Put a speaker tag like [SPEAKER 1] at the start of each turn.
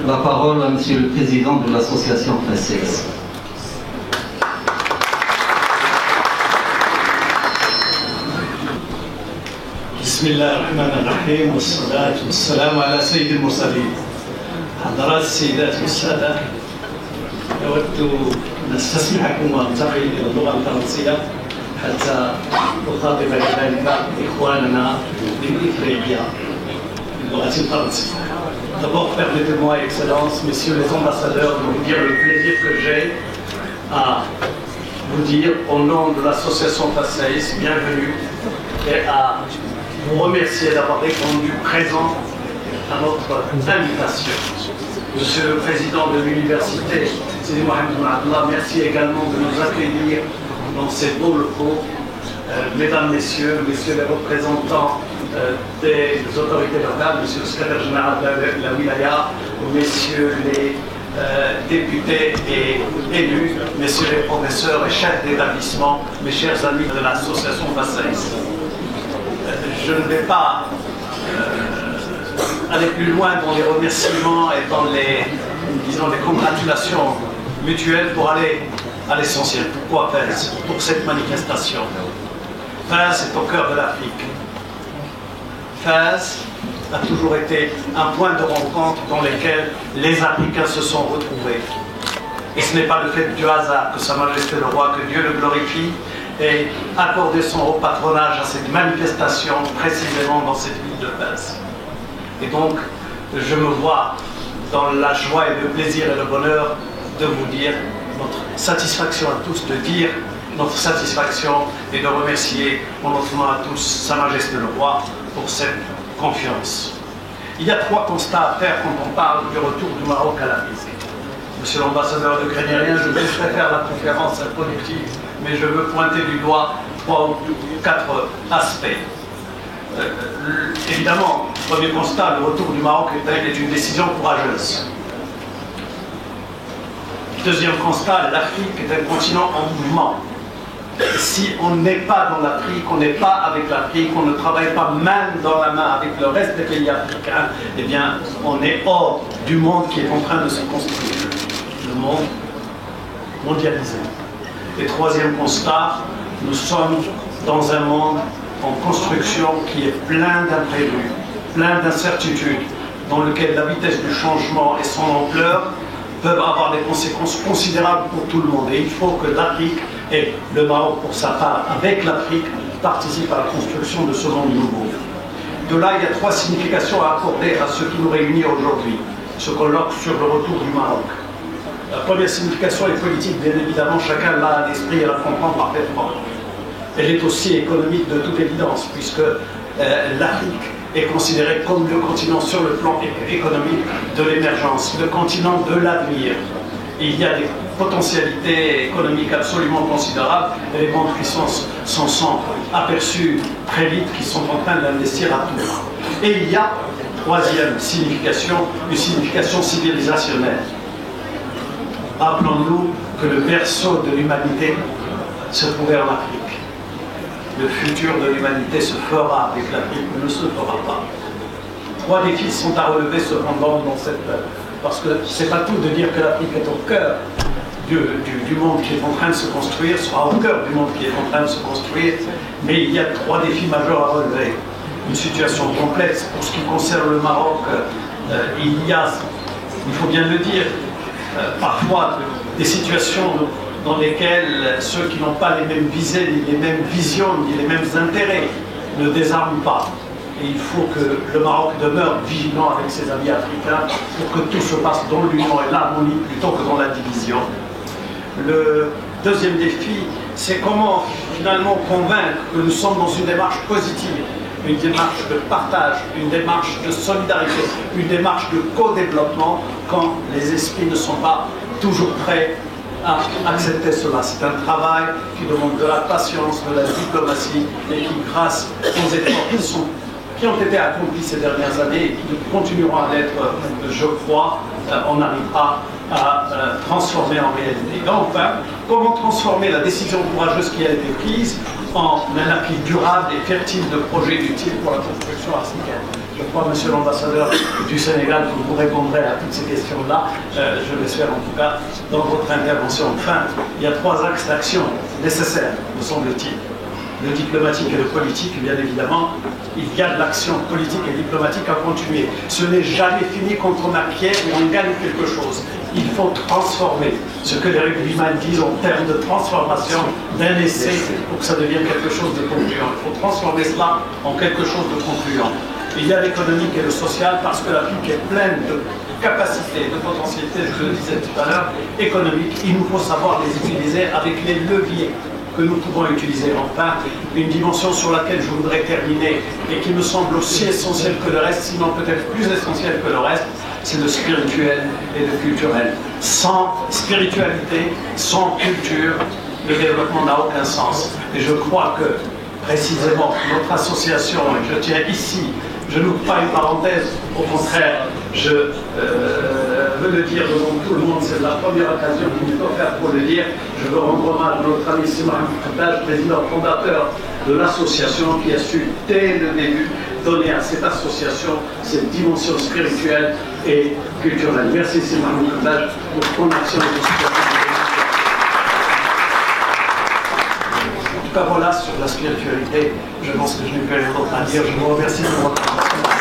[SPEAKER 1] La parole à Monsieur le Président de l'association FACES.
[SPEAKER 2] بسم الله الرحمن الرحيم والصلاة والسلام على سيد المرسلين. حضرات السيدات والسادة، أود أن أستسمحكم وأنتقل إلى اللغة الفرنسية حتى أخاطب كذلك إخواننا من إفريقيا باللغة الفرنسية. D'abord, permettez-moi, Excellences, Messieurs les ambassadeurs, de vous dire le plaisir que j'ai à vous dire au nom de l'association FACES, bienvenue, et à vous remercier d'avoir répondu présent à notre invitation. Monsieur le Président de l'Université, Sidi Mohamed Abdallah, merci également de nous accueillir dans ces beaux locaux. Mesdames, Messieurs, Messieurs les représentants des autorités locales, Monsieur le secrétaire général de la Wilaya, Messieurs les députés et élus, Messieurs les professeurs et chefs d'établissement, mes chers amis de l'association FACES. Je ne vais pas aller plus loin dans les remerciements et dans les, disons, les congratulations mutuelles pour aller à l'essentiel. Pourquoi FACES? Pour cette manifestation. FACES est au cœur de l'Afrique. FACES a toujours été un point de rencontre dans lequel les Africains se sont retrouvés. Et ce n'est pas le fait du hasard que Sa Majesté le Roi, que Dieu le glorifie, ait accordé son haut patronage à cette manifestation précisément dans cette ville de FACES. Et donc, je me vois dans la joie et le plaisir et le bonheur de vous dire notre satisfaction à tous, de dire notre satisfaction et de remercier en notre nom à tous Sa Majesté le Roi pour cette confiance. Il y a 3 constats à faire quand on parle du retour du Maroc à l'Afrique. Monsieur l'ambassadeur de Grégorien, je laisserai faire la conférence introductive, mais je veux pointer du doigt 3 ou 4 aspects. Évidemment, premier constat, le retour du Maroc est une décision courageuse. Deuxième constat, l'Afrique est un continent en mouvement. Si on n'est pas dans l'Afrique, on n'est pas avec l'Afrique, on ne travaille pas main dans la main avec le reste des pays africains, eh bien, on est hors du monde qui est en train de se construire. Le monde mondialisé. Et troisième constat, nous sommes dans un monde en construction qui est plein d'imprévus, plein d'incertitudes, dans lequel la vitesse du changement et son ampleur peuvent avoir des conséquences considérables pour tout le monde. Et il faut que l'Afrique et le Maroc, pour sa part, avec l'Afrique, participent à la construction de ce monde nouveau. De là, il y a 3 significations à accorder à ce qui nous réunit aujourd'hui, ce colloque sur le retour du Maroc. La première signification est politique, bien évidemment, chacun l'a à l'esprit et la comprend parfaitement. Elle est aussi économique de toute évidence, puisque l'Afrique est considéré comme le continent sur le plan économique de l'émergence, le continent de l'avenir. Il y a des potentialités économiques absolument considérables et les banques puissances s'en sont aperçues très vite qu'ils sont en train d'investir à tout. Et il y a, troisième signification, une signification civilisationnelle. Rappelons-nous que le berceau de l'humanité se trouvait en Afrique. Le futur de l'humanité se fera avec l'Afrique ou ne se fera pas. 3 défis sont à relever cependant dans cette... Parce que ce n'est pas tout de dire que l'Afrique est au cœur du monde qui est en train de se construire, sera au cœur du monde qui est en train de se construire, mais il y a 3 défis majeurs à relever. Une situation complexe pour ce qui concerne le Maroc, il y a, il faut bien le dire, parfois des situations dans lesquelles ceux qui n'ont pas les mêmes visées, ni les mêmes visions, ni les mêmes intérêts ne désarment pas. Et il faut que le Maroc demeure vigilant avec ses amis africains pour que tout se passe dans l'union et l'harmonie plutôt que dans la division. Le deuxième défi, c'est comment finalement convaincre que nous sommes dans une démarche positive, une démarche de partage, une démarche de solidarité, une démarche de co-développement quand les esprits ne sont pas toujours prêts à accepter cela. C'est un travail qui demande de la patience, de la diplomatie et qui, grâce aux efforts qui ont été accomplis ces dernières années et qui continueront à l'être, je crois, on arrivera à transformer en réalité. Et enfin, comment transformer la décision courageuse qui a été prise en un appui durable et fertile de projets utiles pour la construction africaine. Je crois, monsieur l'ambassadeur du Sénégal, que vous répondrez à toutes ces questions-là, je l'espère en tout cas, dans votre intervention. Enfin, il y a 3 axes d'action nécessaires, me semble-t-il. Le diplomatique et le politique, bien évidemment, il y a de l'action politique et diplomatique à continuer. Ce n'est jamais fini quand on acquiert et on gagne quelque chose. Il faut transformer ce que les rugbyman disent en termes de transformation d'un essai pour que ça devienne quelque chose de concluant. Il faut transformer cela en quelque chose de concluant. Il y a l'économique et le social parce que l'Afrique est pleine de capacités, de potentialités, je le disais tout à l'heure, économiques. Il nous faut savoir les utiliser avec les leviers que nous pouvons utiliser. Enfin, une dimension sur laquelle je voudrais terminer et qui me semble aussi essentielle que le reste, sinon peut-être plus essentielle que le reste, c'est le spirituel et le culturel. Sans spiritualité, sans culture, le développement n'a aucun sens. Et je crois que, précisément, notre association, et je tiens ici, je n'ouvre pas une parenthèse, au contraire, je veux le dire devant tout le monde, c'est la première occasion qui m'est offerte pour le dire. Je veux rendre hommage à notre ami Simon Koutaj, président fondateur de l'association, qui a su, dès le début, donner à cette association cette dimension spirituelle et culturelle. Merci Simon Koutaj pour ton action de En tout cas, voilà, sur la spiritualité, je pense que je n'ai plus rien d'autre à dire. Je vous remercie pour votre attention.